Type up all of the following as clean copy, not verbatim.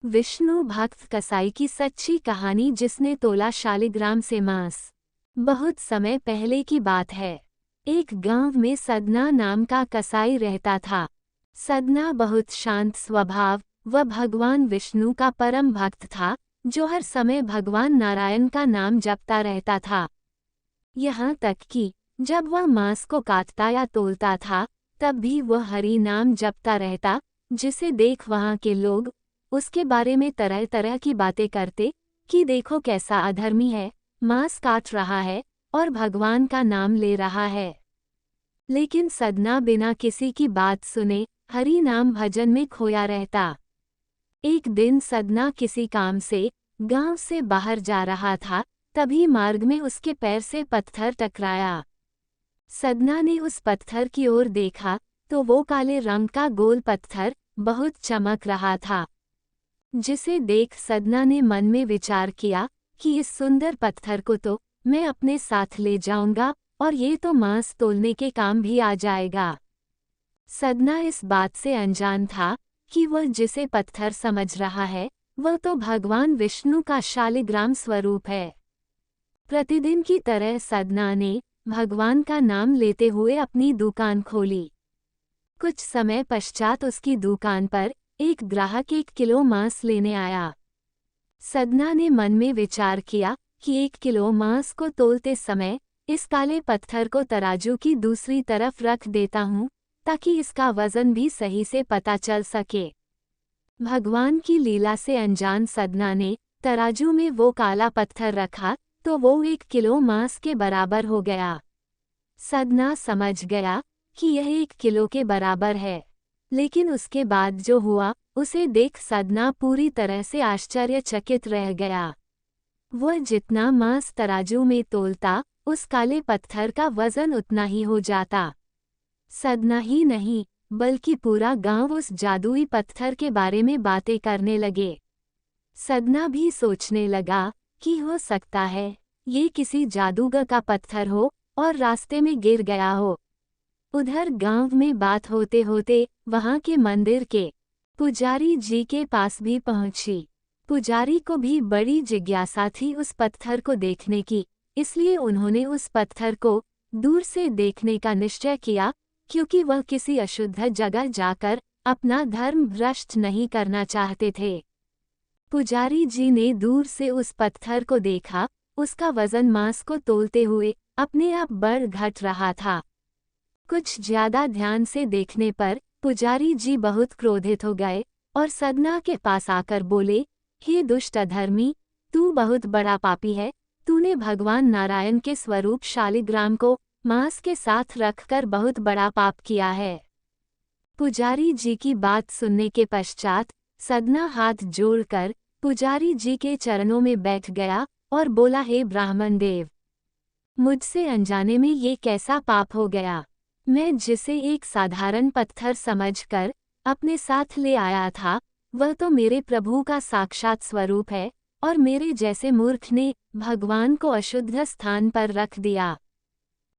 विष्णु भक्त कसाई की सच्ची कहानी जिसने तोला शालिग्राम से मांस। बहुत समय पहले की बात है। एक गांव में सदना नाम का कसाई रहता था। सदना बहुत शांत स्वभाव व भगवान विष्णु का परम भक्त था, जो हर समय भगवान नारायण का नाम जपता रहता था। यहाँ तक कि जब वह मांस को काटता या तोलता था, तब भी वह हरि नाम जपता रहता, जिसे देख वहाँ के लोग उसके बारे में तरह तरह की बातें करते कि देखो कैसा अधर्मी है, मांस काट रहा है और भगवान का नाम ले रहा है। लेकिन सदना बिना किसी की बात सुने हरि नाम भजन में खोया रहता। एक दिन सदना किसी काम से गांव से बाहर जा रहा था, तभी मार्ग में उसके पैर से पत्थर टकराया। सदना ने उस पत्थर की ओर देखा तो वो काले रंग का गोल पत्थर बहुत चमक रहा था, जिसे देख सदना ने मन में विचार किया कि इस सुंदर पत्थर को तो मैं अपने साथ ले जाऊंगा और ये तो मांस तोलने के काम भी आ जाएगा। सदना इस बात से अनजान था कि वह जिसे पत्थर समझ रहा है वह तो भगवान विष्णु का शालिग्राम स्वरूप है। प्रतिदिन की तरह सदना ने भगवान का नाम लेते हुए अपनी दुकान खोली। कुछ समय पश्चात उसकी दुकान पर एक ग्राहक 1 किलो मांस लेने आया। सदना ने मन में विचार किया कि 1 किलो मांस को तोलते समय इस काले पत्थर को तराजू की दूसरी तरफ रख देता हूँ, ताकि इसका वजन भी सही से पता चल सके। भगवान की लीला से अनजान सदना ने तराजू में वो काला पत्थर रखा तो वो 1 किलो मांस के बराबर हो गया। सदना समझ गया कि यह 1 किलो के बराबर है, लेकिन उसके बाद जो हुआ उसे देख सदना पूरी तरह से आश्चर्यचकित रह गया। वह जितना मांस तराजू में तोलता, उस काले पत्थर का वजन उतना ही हो जाता। सदना ही नहीं बल्कि पूरा गांव उस जादुई पत्थर के बारे में बातें करने लगे। सदना भी सोचने लगा कि हो सकता है ये किसी जादूगर का पत्थर हो और रास्ते में गिर गया हो। उधर गांव में बात होते होते वहां के मंदिर के पुजारी जी के पास भी पहुंची। पुजारी को भी बड़ी जिज्ञासा थी उस पत्थर को देखने की, इसलिए उन्होंने उस पत्थर को दूर से देखने का निश्चय किया, क्योंकि वह किसी अशुद्ध जगह जाकर अपना धर्म भ्रष्ट नहीं करना चाहते थे। पुजारी जी ने दूर से उस पत्थर को देखा। उसका वजन मांस को तोलते हुए अपने आप बढ़ घट रहा था। कुछ ज्यादा ध्यान से देखने पर पुजारी जी बहुत क्रोधित हो गए और सदना के पास आकर बोले, हे दुष्ट अधर्मी, तू बहुत बड़ा पापी है। तूने भगवान नारायण के स्वरूप शालिग्राम को मांस के साथ रखकर बहुत बड़ा पाप किया है। पुजारी जी की बात सुनने के पश्चात सदना हाथ जोड़कर पुजारी जी के चरणों में बैठ गया और बोला, हे ब्राह्मण देव, मुझसे अनजाने में ये कैसा पाप हो गया। मैं जिसे एक साधारण पत्थर समझकर अपने साथ ले आया था, वह तो मेरे प्रभु का साक्षात स्वरूप है और मेरे जैसे मूर्ख ने भगवान को अशुद्ध स्थान पर रख दिया।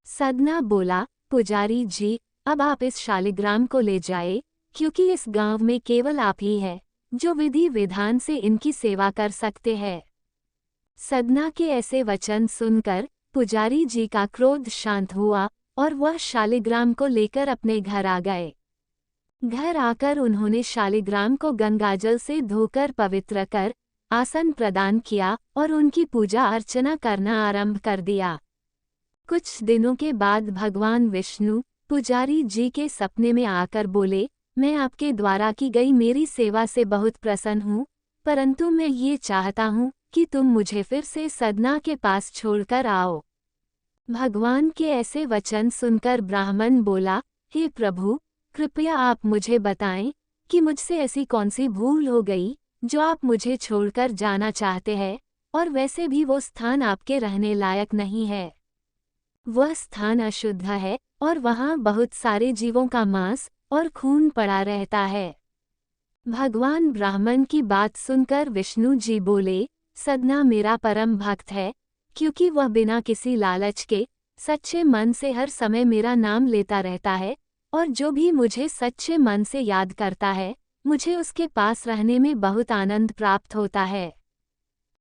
सदना बोला, पुजारी जी, अब आप इस शालिग्राम को ले जाए, क्योंकि इस गांव में केवल आप ही है जो विधि विधान से इनकी सेवा कर सकते हैं। सदना के ऐसे वचन सुनकर पुजारी जी का क्रोध शांत हुआ और वह शालिग्राम को लेकर अपने घर आ गए। घर आकर उन्होंने शालिग्राम को गंगाजल से धोकर पवित्र कर आसन प्रदान किया और उनकी पूजा अर्चना करना आरंभ कर दिया। कुछ दिनों के बाद भगवान विष्णु पुजारी जी के सपने में आकर बोले, मैं आपके द्वारा की गई मेरी सेवा से बहुत प्रसन्न हूँ, परंतु मैं ये चाहता हूँ कि तुम मुझे फिर से सदना के पास छोड़कर आओ। भगवान के ऐसे वचन सुनकर ब्राह्मण बोला, हे प्रभु, कृपया आप मुझे बताएं कि मुझसे ऐसी कौन सी भूल हो गई जो आप मुझे छोड़कर जाना चाहते हैं, और वैसे भी वो स्थान आपके रहने लायक नहीं है। वह स्थान अशुद्ध है और वहाँ बहुत सारे जीवों का मांस और खून पड़ा रहता है। भगवान ब्राह्मण की बात सुनकर विष्णु जी बोले, सदना मेरा परम भक्त है, क्योंकि वह बिना किसी लालच के सच्चे मन से हर समय मेरा नाम लेता रहता है, और जो भी मुझे सच्चे मन से याद करता है मुझे उसके पास रहने में बहुत आनंद प्राप्त होता है,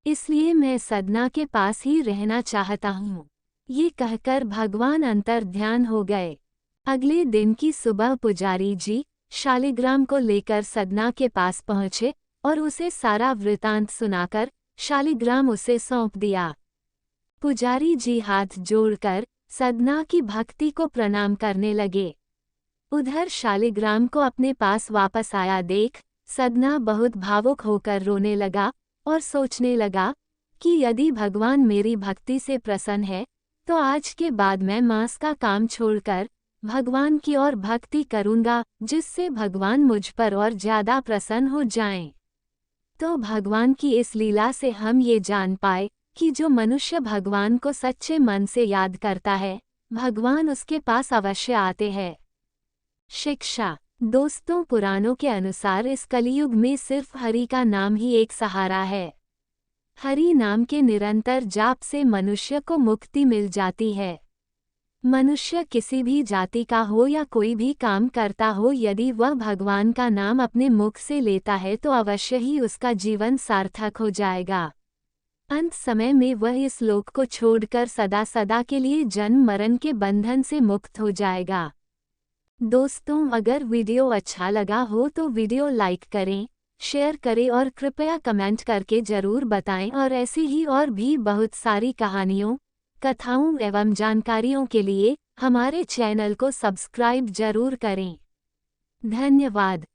इसलिए मैं सदना के पास ही रहना चाहता हूँ। ये कहकर भगवान अंतर ध्यान हो गए। अगले दिन की सुबह पुजारी जी शालिग्राम को लेकर सदना के पास पहुँचे और उसे सारा वृतांत सुनाकर शालिग्राम उसे सौंप दिया। पुजारी जी हाथ जोड़कर सदना की भक्ति को प्रणाम करने लगे। उधर शालिग्राम को अपने पास वापस आया देख सदना बहुत भावुक होकर रोने लगा और सोचने लगा कि यदि भगवान मेरी भक्ति से प्रसन्न है तो आज के बाद मैं मांस का काम छोड़कर भगवान की ओर भक्ति करूंगा, जिससे भगवान मुझ पर और ज्यादा प्रसन्न हो जाएं। तो भगवान की इस लीला से हम ये जान पाए कि जो मनुष्य भगवान को सच्चे मन से याद करता है, भगवान उसके पास अवश्य आते हैं। शिक्षा। दोस्तों, पुराणों के अनुसार इस कलियुग में सिर्फ हरि का नाम ही एक सहारा है। हरि नाम के निरंतर जाप से मनुष्य को मुक्ति मिल जाती है। मनुष्य किसी भी जाति का हो या कोई भी काम करता हो, यदि वह भगवान का नाम अपने मुख से लेता है तो अवश्य ही उसका जीवन सार्थक हो जाएगा। अंत समय में वह इस लोक को छोड़कर सदा सदा के लिए जन्म मरण के बंधन से मुक्त हो जाएगा। दोस्तों, अगर वीडियो अच्छा लगा हो तो वीडियो लाइक करें, शेयर करें और कृपया कमेंट करके जरूर बताएं। और ऐसी ही और भी बहुत सारी कहानियों, कथाओं एवं जानकारियों के लिए हमारे चैनल को सब्सक्राइब जरूर करें। धन्यवाद।